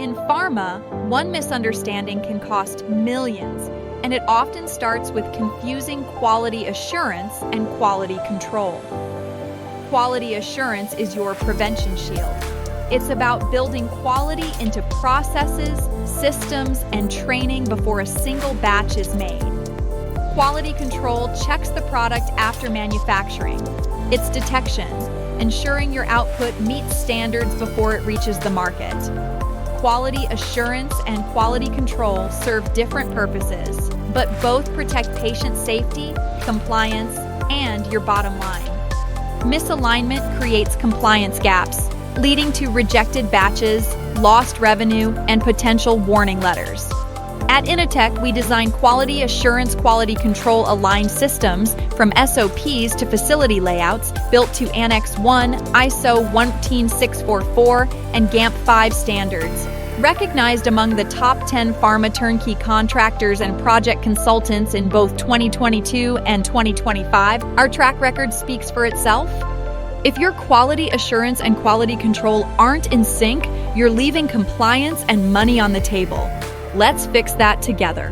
In pharma, one misunderstanding can cost millions, and it often starts with confusing quality assurance and quality control. Quality assurance is your prevention shield. It's about building quality into processes, systems, and training before a single batch is made. Quality control checks the product after manufacturing. It's detection, ensuring your output meets standards before it reaches the market. Quality assurance and quality control serve different purposes, but both protect patient safety, compliance, and your bottom line. Misalignment creates compliance gaps, leading to rejected batches, lost revenue, and potential warning letters. At Inotek, we design quality assurance, quality control aligned systems from SOPs to facility layouts built to Annex 1, ISO 14644, and GAMP 5 standards. Recognized among the top 10 pharma turnkey contractors and project consultants in both 2022 and 2025, our track record speaks for itself. If your quality assurance and quality control aren't in sync, you're leaving compliance and money on the table. Let's fix that together.